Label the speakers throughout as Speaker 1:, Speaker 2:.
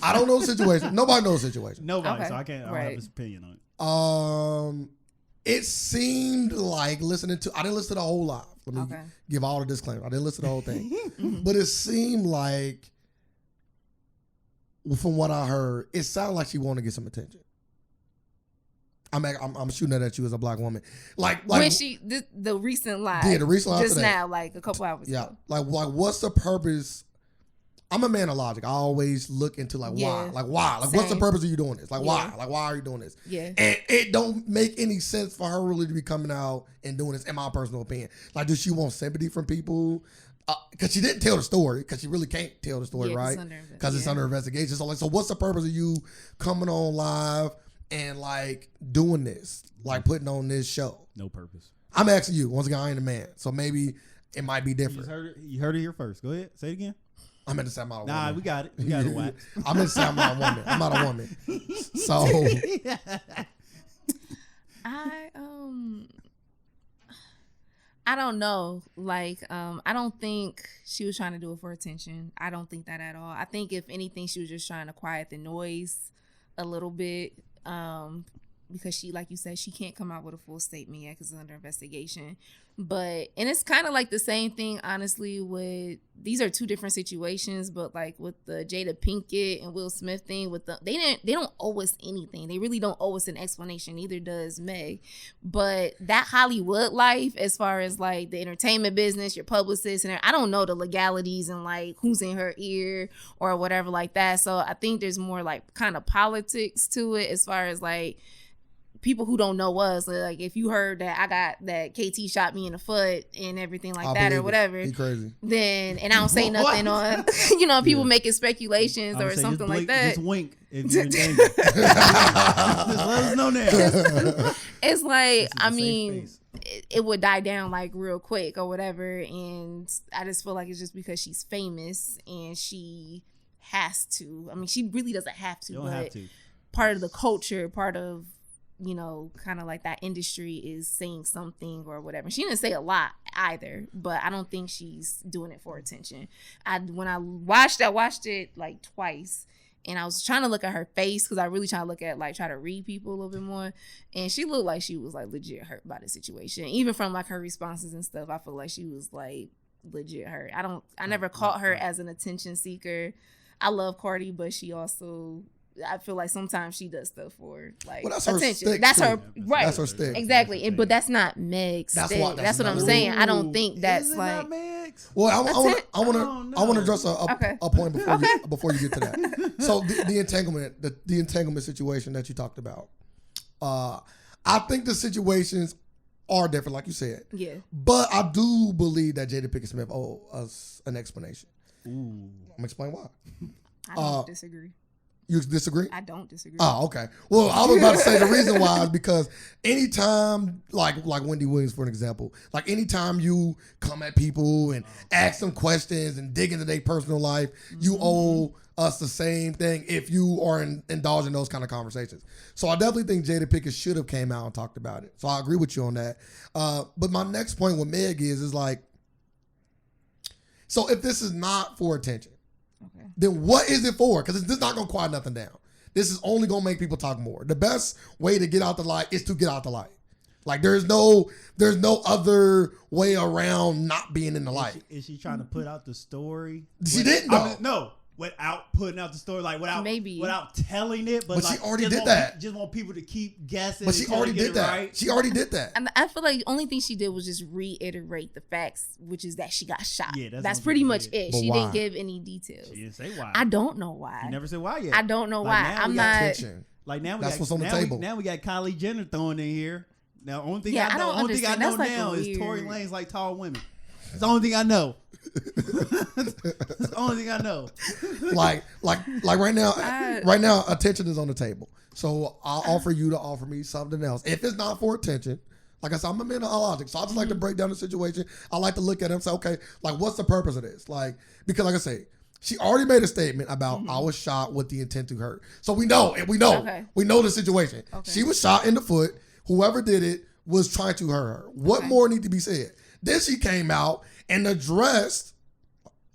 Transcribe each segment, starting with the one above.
Speaker 1: I don't know the situation. Nobody knows the situation.
Speaker 2: Nobody,
Speaker 3: Okay.
Speaker 2: so I can't. I don't have his opinion on it.
Speaker 1: It seemed like listening to. I didn't listen to the whole live. Let me give all the disclaimers. I didn't listen to the whole thing, but it seemed like, from what I heard, it sounded like she wanted to get some attention. I'm shooting at you as a black woman. Like
Speaker 3: when the recent live.
Speaker 1: Yeah, the recent live
Speaker 3: just
Speaker 1: today.
Speaker 3: now, like a couple hours ago.
Speaker 1: Like what's the purpose? I'm a man of logic. I always look into why. Like why? Like what's the purpose of you doing this? Like why? Like why are you doing this?
Speaker 3: Yeah.
Speaker 1: And it don't make any sense for her really to be coming out and doing this, in my personal opinion. Like, does she want sympathy from people? Because she didn't tell the story, because she really can't tell the story, right? Because it's under investigation. So what's the purpose of you coming on live and like doing this, like putting on this show?
Speaker 2: No purpose.
Speaker 1: I'm asking you. Once again, I ain't a man, so maybe it might be different.
Speaker 2: You heard it here first. Go ahead, say it again.
Speaker 1: I meant to say I'm not a woman.
Speaker 2: Nah, we got it. We got it, wax.
Speaker 1: I meant to say I'm not a woman. I'm not a woman. So
Speaker 3: I don't know. Like, I don't think she was trying to do it for attention. I don't think that at all. I think if anything, she was just trying to quiet the noise a little bit. Because she, like you said, she can't come out with a full statement yet because it's under investigation. And it's kind of like the same thing, honestly, these are two different situations, but like with the Jada Pinkett and Will Smith thing, they don't owe us anything. They really don't owe us an explanation. Neither does Meg. But that Hollywood life, as far as like the entertainment business, your publicist, and I don't know the legalities and like who's in her ear or whatever like that. So I think there's more like kind of politics to it, as far as like people who don't know us, like if you heard that I got that KT shot me in the foot and everything like that or whatever,
Speaker 1: he crazy.
Speaker 3: Then and I don't say nothing on, people making speculations or something like that.
Speaker 2: Just wink if you're in danger. Just let us know now.
Speaker 3: It's like, I mean, it would die down like real quick or whatever, and I just feel like it's just because she's famous and she has to. I mean, she really doesn't have to, but part of the culture, part of kind of like that industry is saying something or whatever. She didn't say a lot either, but I don't think she's doing it for attention. When I watched it like twice, and I was trying to look at her face because I really try to read people a little bit more, and she looked like she was like legit hurt by the situation. Even from like her responses and stuff, I feel like she was like legit hurt. I never caught her as an attention seeker. I love Cardi, but she also, I feel like sometimes she does stuff for like attention. That's her right. That's her stick. Exactly. But that's not Meg's stick. That's what I'm saying. I don't think that's like
Speaker 2: Meg's.
Speaker 1: Well, I want to address a point before you get to that. So the entanglement situation that you talked about. I think the situations are different, like you said.
Speaker 3: Yeah.
Speaker 1: But I do believe that Jada Pinkett Smith owes us an explanation.
Speaker 2: Ooh.
Speaker 1: I'm gonna explain why.
Speaker 3: I don't disagree.
Speaker 1: You disagree?
Speaker 3: I don't disagree.
Speaker 1: Oh, okay. Well, I was about to say the reason why is because anytime, like Wendy Williams, for an example, like anytime you come at people and ask them questions and dig into their personal life, you owe us the same thing if you are indulging those kind of conversations. So I definitely think Jada Pinkett should have came out and talked about it. So I agree with you on that. But my next point with Meg is like, so if this is not for attention, then what is it for? Because this is not going to quiet nothing down. This is only going to make people talk more. The best way to get out the light is to get out the light. Like there's no other way around not being in the light.
Speaker 2: Is she trying to put out the story?
Speaker 1: She didn't though.
Speaker 2: No. Without putting out the story, like without telling it, but
Speaker 1: like,
Speaker 2: she
Speaker 1: already did that.
Speaker 2: Just want people to keep guessing.
Speaker 1: But she already did that. Right. She already did that.
Speaker 3: I feel like the only thing she did was just reiterate the facts, which is that she got shot.
Speaker 2: Yeah,
Speaker 3: that's pretty much it.
Speaker 1: But
Speaker 3: she
Speaker 1: why?
Speaker 3: didn't give any details.
Speaker 2: She didn't say why.
Speaker 3: I don't know why.
Speaker 2: She never said why yet.
Speaker 3: I don't know why.
Speaker 2: I'm
Speaker 3: not.
Speaker 1: Attention.
Speaker 2: Like now,
Speaker 1: that's what's on the table.
Speaker 2: Now we got Kylie Jenner thrown in here. Now, only thing
Speaker 3: I
Speaker 2: know now is Tory Lanez like tall women. That's the only thing I know. That's the only thing I know.
Speaker 1: Like right now, attention is on the table. So I'll offer you to offer me something else. If it's not for attention, like I said, I'm a man of logic. So I just like to break down the situation. I like to look at it and say, okay, like what's the purpose of this? Like, because like I say, she already made a statement about I was shot with the intent to hurt. So we know the situation. Okay. She was shot in the foot. Whoever did it was trying to hurt her. What more need to be said? Then she came out and addressed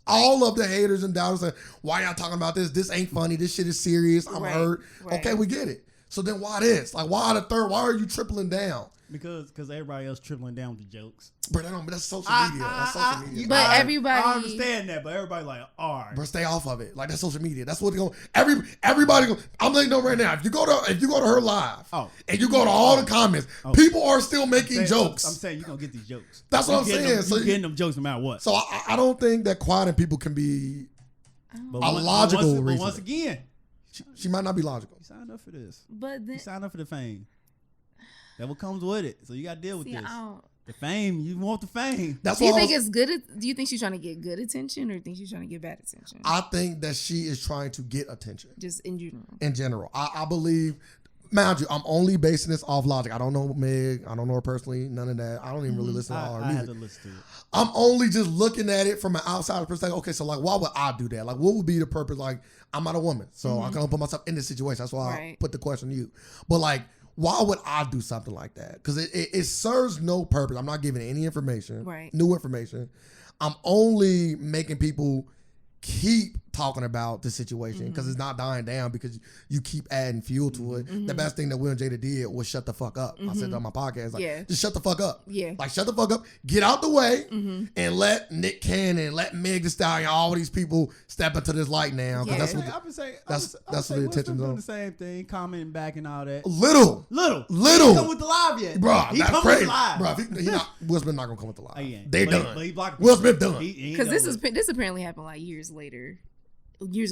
Speaker 1: All of the haters and doubters say, why y'all talking about this? This ain't funny. This shit is serious. I'm hurt. Right. Okay, we get it. So then why this? Like, why the third? Why are you tripling down?
Speaker 2: Because everybody else tripling down with the jokes.
Speaker 1: But that's social media. That's social media.
Speaker 3: But everybody,
Speaker 2: I understand that, but everybody like, all right.
Speaker 1: But stay off of it. Like, that's social media. That's what they're going. Everybody. I'm letting you know right now. If you go to her live, and you go to all the comments, people are still making jokes.
Speaker 2: I'm saying you're gonna get these jokes.
Speaker 1: That's what I'm saying.
Speaker 2: So you're getting them jokes no matter what.
Speaker 1: So I don't think that quieting people can be a logical reason.
Speaker 2: But once again,
Speaker 1: she might not be logical.
Speaker 2: You signed up for this.
Speaker 3: But then,
Speaker 2: you signed up for the fame. That what comes with it. So you got to deal with this. The fame. You want the fame.
Speaker 3: That's do you think it's good? Do you think she's trying to get good attention, or think she's trying to get bad attention?
Speaker 1: I think that she is trying to get attention.
Speaker 3: Just in general.
Speaker 1: In general, I believe. Mind you, I'm only basing this off logic. I don't know Meg. I don't know her personally. None of that. I don't even really listen to all her music.
Speaker 2: I had to listen to it.
Speaker 1: I'm only just looking at it from an outside perspective. Okay, so like, why would I do that? Like, what would be the purpose? Like, I'm not a woman, so I can't put myself in this situation. That's why I put the question to you. But like, why would I do something like that? Because it serves no purpose. I'm not giving any information, new information. I'm only making people keep talking about the situation because it's not dying down because you keep adding fuel to it. The best thing that Will and Jada did was shut the fuck up. I said that on my podcast, like, just shut the fuck up. Like, shut the fuck up, get out the way, and let Nick Cannon, let Meg Thee Stallion, all these people step into this light now. That's what that's what the attention's on.
Speaker 2: The same thing, commenting back and all that.
Speaker 1: Little.
Speaker 2: He ain't come with the live yet,
Speaker 1: bro.
Speaker 2: He come with the live,
Speaker 1: bro. Will Smith not gonna come with the live. They
Speaker 2: done.
Speaker 1: Will Smith done.
Speaker 3: Because this apparently happened like years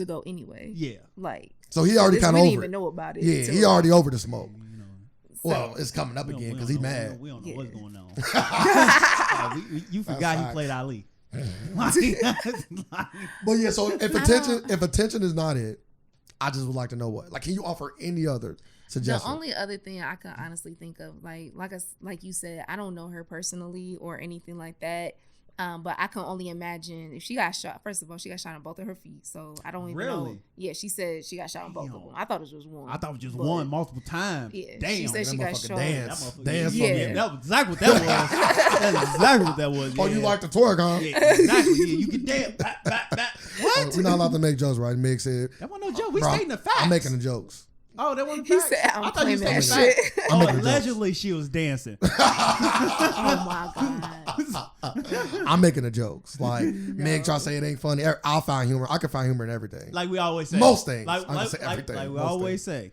Speaker 3: ago anyway.
Speaker 2: Yeah.
Speaker 3: Like,
Speaker 1: so he already kind of over it.
Speaker 3: We didn't even know about it.
Speaker 1: Yeah, he already over the smoke. Well, it's coming up again because he's mad.
Speaker 2: We don't know what's going on. You forgot he played Ali.
Speaker 1: But yeah, so if attention is not it, I just would like to know what. Like, can you offer any other suggestion?
Speaker 3: The only other thing I can honestly think of, like you said, I don't know her personally or anything like that. But I can only imagine if she got shot. First of all, she got shot on both of her feet. So I don't even know. Yeah, she said she got shot on both of them. I thought it was just one.
Speaker 2: I thought it was just one multiple times.
Speaker 3: Yeah,
Speaker 2: damn.
Speaker 3: She said she got shot.
Speaker 1: Dance.
Speaker 2: Yeah, that was exactly what that was. That's exactly what that was. Yeah.
Speaker 1: Oh, you like to twerk, huh?
Speaker 2: Yeah, exactly. Yeah, you can dance. What?
Speaker 1: We're not allowed to make jokes, right? Meg said.
Speaker 2: That wasn't no joke. We stating the facts.
Speaker 1: I'm making the jokes.
Speaker 2: Oh, that wasn't
Speaker 3: he said, I thought you
Speaker 2: said
Speaker 3: that shit.
Speaker 2: Allegedly, she was dancing.
Speaker 3: Oh my god!
Speaker 1: I'm making the jokes. Like, Meg try to say it ain't funny. I'll find humor. I can find humor in everything.
Speaker 2: Like we always say.
Speaker 1: Most things.
Speaker 2: Like we always
Speaker 1: say.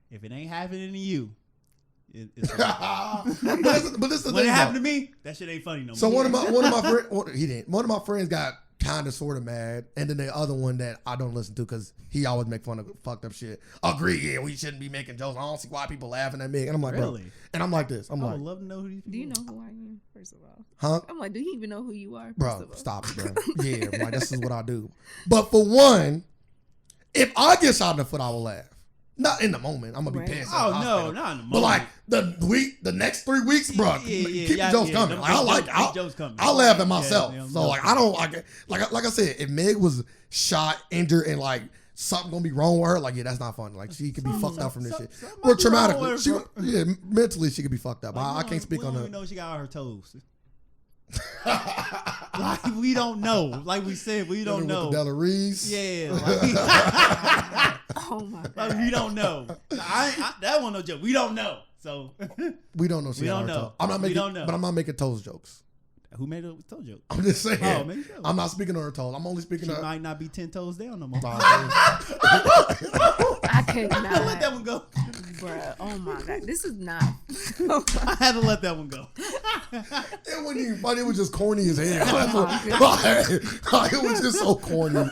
Speaker 2: If it ain't happening to you, it's
Speaker 1: but this is the
Speaker 2: when
Speaker 1: thing,
Speaker 2: it happened to me, that shit ain't funny no more.
Speaker 1: So one of my friends, he didn't. One of my friends got kind of sort of mad, and then the other one that I don't listen to because he always make fun of fucked up shit. Agree, yeah, we shouldn't be making jokes. I don't see why people laughing at me. And I'm like,
Speaker 2: really?
Speaker 1: Bro. And I'm like this. I
Speaker 2: would love to know who these people.
Speaker 3: Do you know who I am? First of all,
Speaker 1: huh?
Speaker 3: I'm like, do you even know who you are?
Speaker 1: Bro, stop it, bro. Yeah, like this is what I do. But for one, if I get shot in the foot, I will laugh. Not in the moment. I'm gonna be pissed.
Speaker 2: Oh no, not in the moment.
Speaker 1: But like the next 3 weeks, bro, keep the jokes coming. I'll laugh at myself. So like I don't like I said, if Meg was shot, injured, and like something gonna be wrong with her, like that's not funny. Like she could be fucked up from this shit. Or traumatically, mentally she could be fucked up. I can't speak on that.
Speaker 2: We know she got all her toes. Like we don't know. Like we said, we don't know.
Speaker 1: With the Della Reese.
Speaker 2: Yeah.
Speaker 3: Oh my god.
Speaker 2: Like we don't know. That one no joke. We don't know. So
Speaker 1: we don't know.
Speaker 2: We don't know.
Speaker 1: I'm not making.
Speaker 2: We don't know.
Speaker 1: But I'm not making toes jokes.
Speaker 2: Who made a toe joke?
Speaker 1: I'm just saying.
Speaker 2: Oh, maybe so.
Speaker 1: I'm not speaking on her toes. I'm only speaking on.
Speaker 2: She might not be 10 toes down no more.
Speaker 3: I cannot.
Speaker 2: I let that one go.
Speaker 3: Bruh, oh my god. This is not.
Speaker 2: I had to let that one go.
Speaker 1: It wasn't even funny. It was just corny as hell. It was just so corny.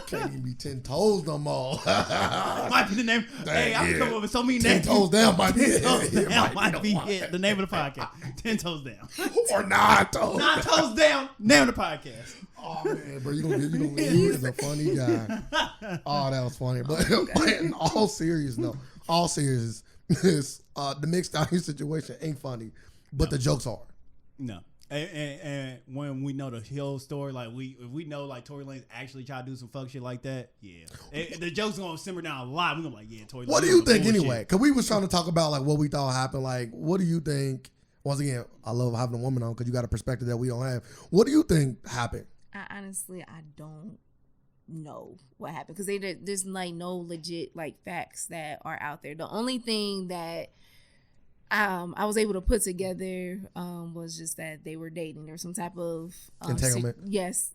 Speaker 1: Can't even be 10 toes no more.
Speaker 2: Might be the name. Hey, I'm coming up with so many
Speaker 1: 10
Speaker 2: names.
Speaker 1: 10 toes down might be
Speaker 2: 10 toes down might be the name of the podcast. 10 toes down.
Speaker 1: Or 9 toes.
Speaker 2: 9 toes down. Name of the podcast.
Speaker 1: Oh man, bro, you is a funny guy. Oh, that was funny. But in all seriousness, the mixed stallion situation ain't funny, but the jokes are.
Speaker 2: No. And when we know the whole story, like if we know like Tory Lanez actually tried to do some fuck shit like that, yeah, the jokes gonna simmer down a lot. We're gonna be like, yeah, Tory Lanez.
Speaker 1: What do you think anyway? Because we was trying to talk about like what we thought happened. Like, what do you think? Once again, I love having a woman on because you got a perspective that we don't have. What do you think happened?
Speaker 3: I don't know what happened because there's like no legit like facts that are out there. The only thing that I was able to put together was just that they were dating. There was some type of
Speaker 1: entanglement.
Speaker 3: Yes,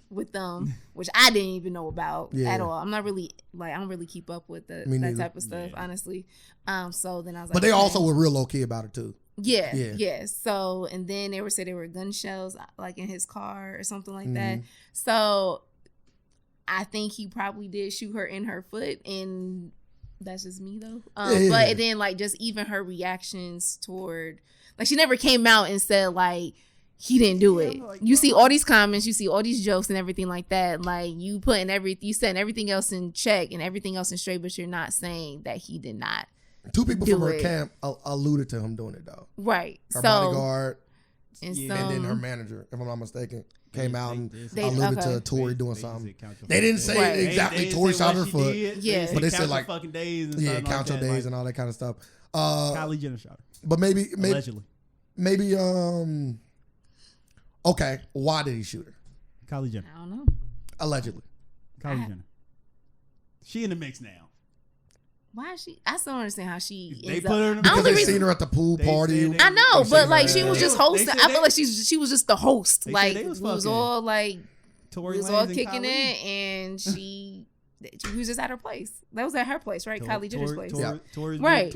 Speaker 3: with them, which I didn't even know about at all. I'm not really I don't really keep up with that type of stuff, honestly. So then I was like,
Speaker 1: but they also were real low key about it too.
Speaker 3: Yeah. So and then they said there were gun shells like in his car or something like that. So I think he probably did shoot her in her foot, and that's just me though. But then like just even her reactions toward, like, she never came out and said like he didn't do it. Like, you see all these comments, you see all these jokes and everything like that. Like you setting everything else in check and everything else in straight, but you're not saying that he did not.
Speaker 1: Two people from her camp alluded to him doing it though.
Speaker 3: Right.
Speaker 1: Her bodyguard
Speaker 3: and
Speaker 1: then her manager, if I'm not mistaken, came out and alluded to Tori doing something. They didn't say exactly Tori shot her foot.
Speaker 3: Yeah.
Speaker 1: But they said like
Speaker 2: fucking days and
Speaker 1: count your days and all that kind of stuff.
Speaker 2: Kylie Jenner shot her.
Speaker 1: But
Speaker 2: allegedly.
Speaker 1: Maybe okay, why did he shoot her?
Speaker 2: Kylie Jenner.
Speaker 3: I don't know.
Speaker 1: Allegedly.
Speaker 2: Kylie Jenner. She in the mix now.
Speaker 3: Why is she? I still don't understand how she.
Speaker 2: They put her in the
Speaker 1: because they seen her at the pool party.
Speaker 3: I know, but like she was just hosting. I feel like she was just the host. Like it was all like
Speaker 2: Tory
Speaker 3: was all kicking it, and she was just at her place. That was at her place, right? Kylie Jenner's place. Right.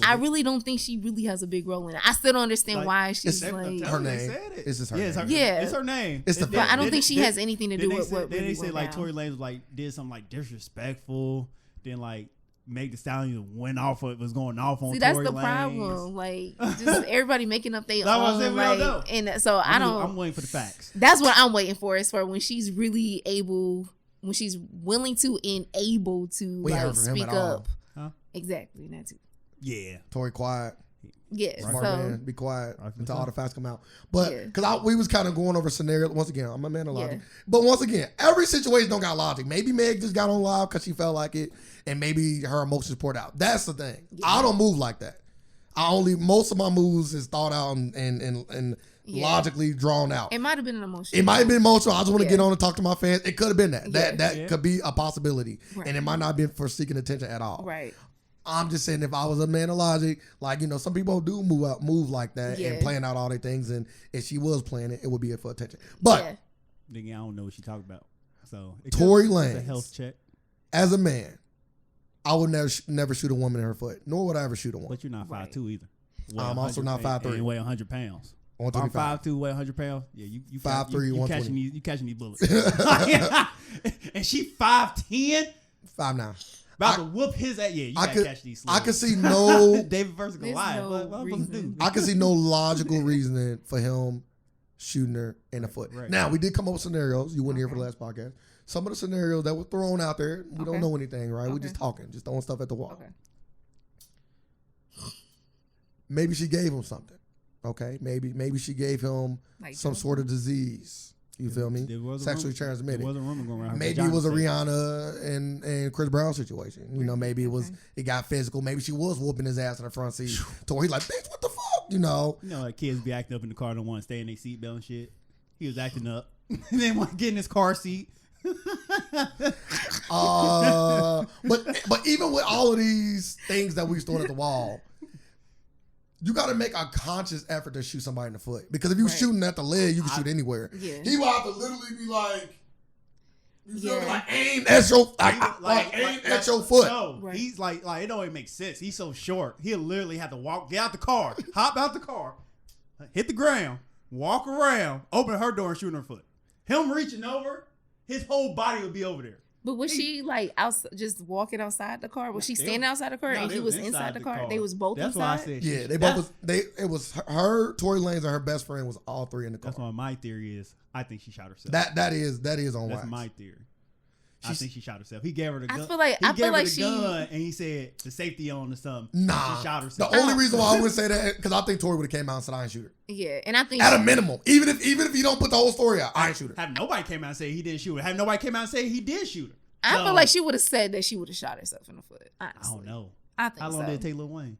Speaker 3: I really don't think she really has a big role in it. I still don't understand why she's like
Speaker 1: her name. It's just her name.
Speaker 2: It's her name.
Speaker 3: But I don't think she has anything to do with what.
Speaker 2: Then they say like Tory Lanez like did something like disrespectful. Then like. Meg the Stallion went off. What was going off on.
Speaker 3: See, that's
Speaker 2: Tory
Speaker 3: the
Speaker 2: Lanez.
Speaker 3: problem. Like, just everybody making up their own. Like, and so
Speaker 2: I'm waiting for the facts.
Speaker 3: That's what I'm waiting for. Is for when she's really able, when she's willing to and able to like speak up.
Speaker 2: Huh?
Speaker 3: Exactly, that too.
Speaker 2: Yeah,
Speaker 1: Tory quiet.
Speaker 3: Yes,
Speaker 1: smart man. Be quiet until all the facts come out. But because we was kind of going over scenarios. Once again, I'm a man of logic. But once again, every situation don't got logic. Maybe Meg just got on live because she felt like it, and maybe her emotions poured out. That's the thing. I don't move like that. Most of my moves is thought out and logically drawn out.
Speaker 3: It might have been an emotion.
Speaker 1: It might have been emotional. I just want to get on and talk to my fans. It could have been that. That could be a possibility, and it might not be for seeking attention at all.
Speaker 3: Right.
Speaker 1: I'm just saying, if I was a man of logic, like, some people do move like that and playing out all their things, and if she was playing it, it would be for attention. But
Speaker 2: nigga, I don't know what she talking about. So
Speaker 1: Tory Lanez,
Speaker 2: a health check.
Speaker 1: As a man, I would never shoot a woman in her foot, nor would I ever shoot a woman.
Speaker 2: But you're not 5'2" either.
Speaker 1: I'm also not 5'3".
Speaker 2: You weigh 100 pounds.
Speaker 1: I'm
Speaker 2: 5'2", weigh 100 pounds. Yeah, you
Speaker 1: 5'3", 120.
Speaker 2: You catching these bullets. And she 5'10",
Speaker 1: 5'9".
Speaker 2: About to whoop his ass. Yeah, you gotta catch these slugs.
Speaker 1: I could see no
Speaker 2: David versus Goliath.
Speaker 1: I could see no logical reasoning for him shooting her in the foot. Right. Now, we did come up with scenarios. You wouldn't hear for the last podcast. Some of the scenarios that were thrown out there, we don't know anything, right? We're just talking, just throwing stuff at the wall. Maybe she gave him something. Okay, maybe she gave him like some sort of disease. You feel me? Sexually transmitted.
Speaker 2: There was a rumor going around.
Speaker 1: Maybe it was a Rihanna and Chris Brown situation. Maybe it got physical. Maybe she was whooping his ass in the front seat. To where he's like, bitch, what the fuck?
Speaker 2: Like kids be acting up in the car, don't want to stay in their seatbelt and shit. He was acting up. They didn't want to get in his car seat.
Speaker 1: But even with all of these things that we stored at the wall, you got to make a conscious effort to shoot somebody in the foot. Because if you're shooting at the leg, you can shoot anywhere. Yeah. He will have to literally be like, aim at your, aim at your foot.
Speaker 2: No, he's like it don't even make sense. He's so short. He'll literally have to get out the car, hop out the car, hit the ground, walk around, open her door and shoot in her foot. Him reaching over, his whole body would be over there.
Speaker 3: But was she like just walking outside the car? Was she standing outside the car and he was inside the car? They was both inside?
Speaker 2: That's why I said.
Speaker 1: Yeah, they both. It was her, Tory Lanez, and her best friend was all three in the car.
Speaker 2: That's why my theory is. I think she shot herself.
Speaker 1: That is on wax.
Speaker 2: That's my theory. I think she shot herself. He gave her the gun.
Speaker 3: I feel like she
Speaker 2: gun and he said the safety on or something.
Speaker 1: Nah,
Speaker 2: she shot herself.
Speaker 1: The only reason why I would say that because I think Tory would have came out and said I ain't shoot her.
Speaker 3: Yeah, and I think
Speaker 1: at a minimum, even if you don't put the whole story out, I ain't shoot her.
Speaker 2: Have nobody came out and say he didn't shoot her. Have nobody came out and say he did shoot her.
Speaker 3: I feel like she would have said that she would have shot herself in the foot. Honestly.
Speaker 2: I don't know.
Speaker 3: I think
Speaker 2: How long did it take Lil Wayne?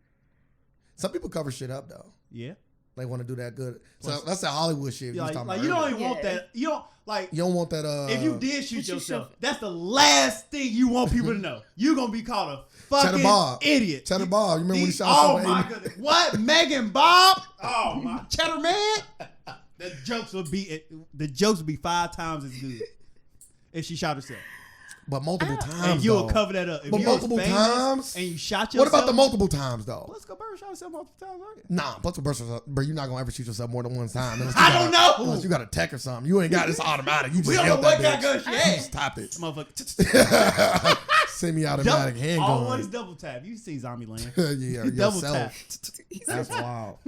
Speaker 1: Some people cover shit up though.
Speaker 2: Yeah.
Speaker 1: They want to do that good. So that's that Hollywood shit.
Speaker 2: Yeah,
Speaker 1: you
Speaker 2: like you don't even want that. You don't like.
Speaker 1: You don't want that.
Speaker 2: If you did shoot yourself, that's the last thing you want people to know. You're gonna be called a fucking idiot.
Speaker 1: Cheddar Bob. You remember when he shot
Speaker 2: himself? Oh my goodness! What, Megan Bob? Oh my Cheddar Man. The jokes would be 5 times as good if she shot herself.
Speaker 1: But multiple times,
Speaker 2: and you'll cover that up. If
Speaker 1: but multiple times,
Speaker 2: and you shot yourself.
Speaker 1: What about the multiple times though?
Speaker 2: Let's-Go Bird shot herself multiple times. Right?
Speaker 1: Nah, Let's-Go Bird, bro, you're not gonna ever shoot yourself more than one time.
Speaker 2: I don't know.
Speaker 1: Unless you got a tech or something. You ain't got this automatic. You just
Speaker 2: we don't know what kind of gun she had.
Speaker 1: Just tap it.
Speaker 2: Motherfucker.
Speaker 1: Semi-automatic handgun.
Speaker 2: Always double tap. You see Zombieland.
Speaker 1: Yeah,
Speaker 2: double
Speaker 1: yourself.
Speaker 2: tap.
Speaker 1: That's wild.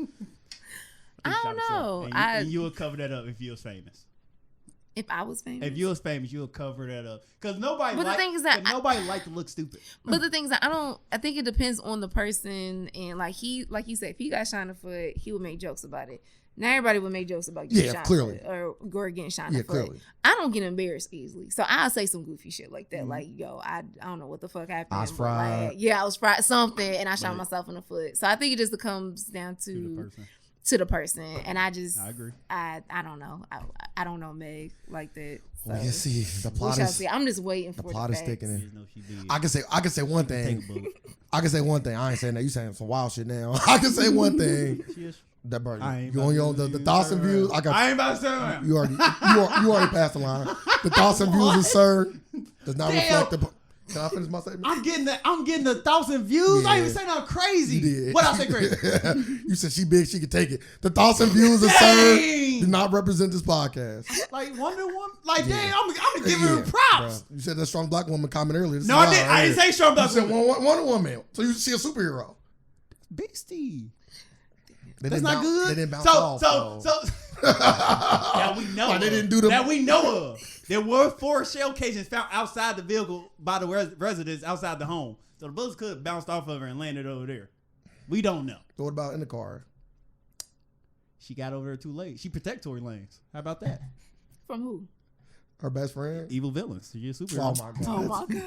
Speaker 3: I don't know.
Speaker 2: And you would cover that up if you was famous.
Speaker 3: If I was famous,
Speaker 2: if you was famous, you would cover that up because nobody.
Speaker 3: But the thing is that
Speaker 2: nobody like to look stupid.
Speaker 3: But the thing is that I think it depends on the person, and like you said, if he got shot in the foot, he would make jokes about it. Now everybody would make jokes about getting shot
Speaker 1: clearly,
Speaker 3: or getting shot in the foot.
Speaker 1: Clearly.
Speaker 3: I don't get embarrassed easily, so I'll say some goofy shit like that, like yo, I don't know what the fuck happened.
Speaker 1: I was fried.
Speaker 3: Like, I was fried something, and I shot myself in the foot. So I think it just comes down to the person, and I agree. I don't know. I don't know Meg like that. So.
Speaker 1: Well, you see, the plot is.
Speaker 3: I'm just waiting for
Speaker 1: the plot is
Speaker 3: facts.
Speaker 1: sticking in. I can say one thing. I can say one thing. I ain't saying that. You saying some wild shit now. I can say one thing. That bro, you on your the thoughts and views. I ain't about to say that. You already passed the line. The thoughts and views is sir does not reflect the. Can I finish my statement?
Speaker 2: I'm getting 1,000 views. I ain't even say nothing crazy.
Speaker 1: You did.
Speaker 2: What I say crazy?
Speaker 1: You said she big, she could take it. The 1,000 views of sir do not represent this podcast.
Speaker 2: Like Wonder Woman. Like damn, I'm giving her props.
Speaker 1: Bro. You said that strong black woman comment earlier.
Speaker 2: No, I didn't. I didn't say strong black woman.
Speaker 1: You said Wonder Woman. So you see a superhero.
Speaker 2: Beastie.
Speaker 1: That's not good. They didn't bounce off.
Speaker 2: So that we know.
Speaker 1: They didn't do the
Speaker 2: that we know of. There were 4 shell casings found outside the vehicle by the residents outside the home. So the bullets could have bounced off of her and landed over there. We don't know.
Speaker 1: So what about in the car?
Speaker 2: She got over there too late. She protect Tory Lanez. How about that?
Speaker 3: From who?
Speaker 1: Her best friend?
Speaker 2: Evil villains. She's a superhero.
Speaker 1: Oh my God.